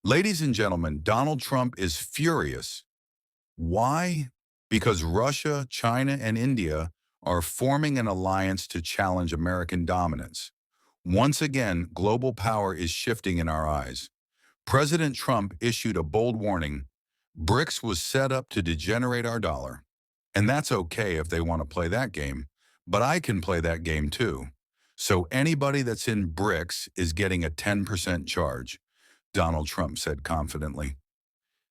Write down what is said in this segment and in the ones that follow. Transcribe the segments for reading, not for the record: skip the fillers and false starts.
Ladies and gentlemen, Donald Trump is furious. Why? Because Russia, China, and India are forming an alliance to challenge American dominance. Once again, global power is shifting in our eyes. President Trump issued a bold warning. BRICS was set up to degenerate our dollar. And that's okay if they want to play that game, but I can play that game too. So anybody that's in BRICS is getting a 10% charge, Donald Trump said confidently.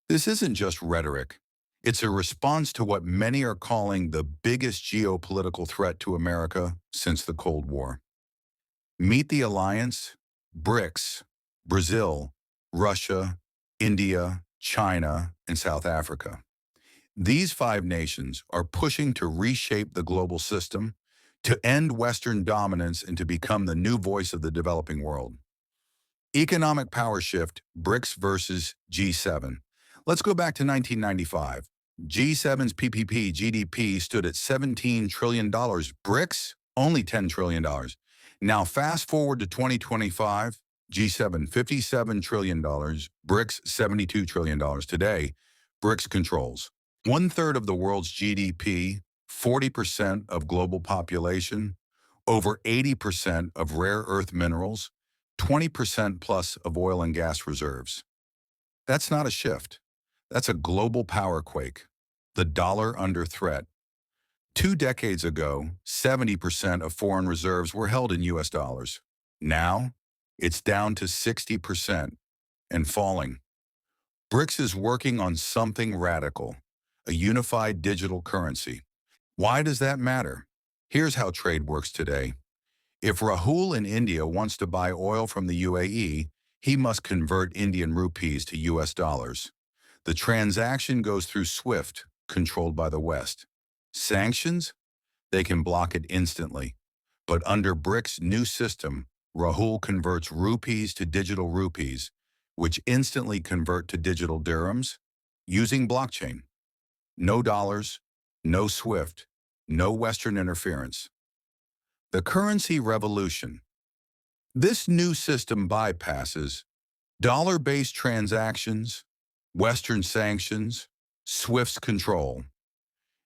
This isn't just rhetoric. It's a response to what many are calling the biggest geopolitical threat to America since the Cold War. Meet the alliance: BRICS, Brazil, Russia, India, China, and South Africa. These five nations are pushing to reshape the global system, to end Western dominance, and to become the new voice of the developing world. Economic power shift: BRICS versus G7. Let's go back to 1995. G7's PPP GDP stood at $17 trillion. BRICS, only $10 trillion. Now fast forward to 2025, G7 $57 trillion, BRICS $72 trillion. Today, BRICS controls one-third of the world's GDP, 40% of global population, over 80% of rare earth minerals, 20% plus of oil and gas reserves. That's not a shift. That's a global power quake. The dollar under threat. 2 decades ago, 70% of foreign reserves were held in US dollars. Now, it's down to 60% and falling. BRICS is working on something radical: a unified digital currency. Why does that matter? Here's how trade works today. If Rahul in India wants to buy oil from the UAE, he must convert Indian rupees to US dollars. The transaction goes through SWIFT, controlled by the West. Sanctions? They can block it instantly. But under BRICS' new system, Rahul converts rupees to digital rupees, which instantly convert to digital dirhams, using blockchain. No dollars, no SWIFT, no Western interference. The currency revolution. This new system bypasses dollar-based transactions, Western sanctions, SWIFT's control.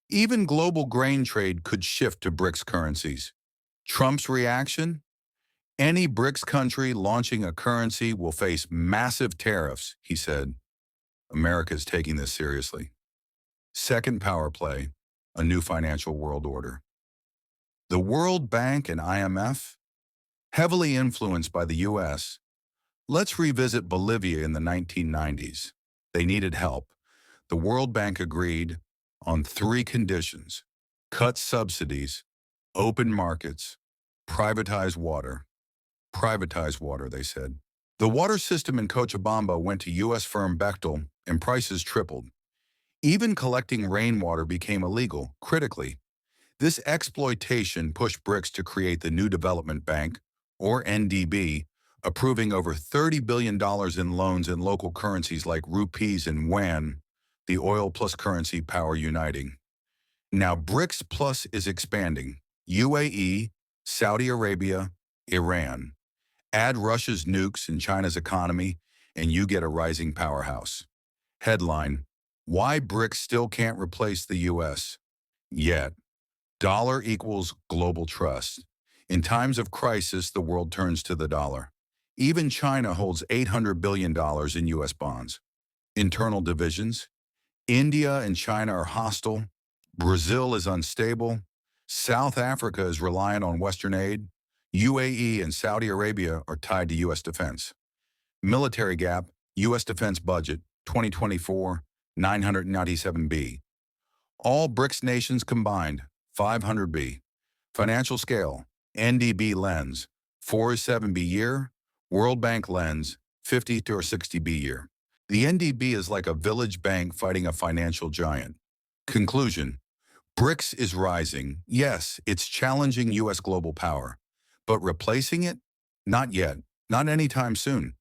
Even global grain trade could shift to BRICS currencies. Trump's reaction? Any BRICS country launching a currency will face massive tariffs, he said. America is taking this seriously. Second power play: a new financial world order. The World Bank and IMF? Heavily influenced by the U.S., let's revisit Bolivia in the 1990s. They needed help. The World Bank agreed on 3 conditions: cut subsidies, open markets, privatize water. Privatize water, they said. The water system in Cochabamba went to U.S. firm Bechtel, and prices tripled. Even collecting rainwater became illegal. Critically, this exploitation pushed BRICS to create the New Development Bank, or NDB, approving over $30 billion in loans in local currencies like rupees and yuan, the oil plus currency power uniting. Now BRICS Plus is expanding. UAE, Saudi Arabia, Iran. Add Russia's nukes and China's economy, and you get a rising powerhouse. Headline: Why BRICS still can't replace the U.S. yet. Dollar equals global trust. In times of crisis, the world turns to the dollar. Even China holds $800 billion in U.S. bonds. Internal divisions: India and China are hostile. Brazil is unstable. South Africa is reliant on Western aid. UAE and Saudi Arabia are tied to U.S. defense. Military gap: U.S. defense budget, 2024, $997 billion. All BRICS nations combined, $500 billion. Financial scale: NDB lens, 4-7 billion year. World Bank lens, 50 to 60 billion year. The NDB is like a village bank fighting a financial giant. Conclusion: BRICS is rising. Yes, it's challenging U.S. global power. But replacing it? Not yet. Not anytime soon.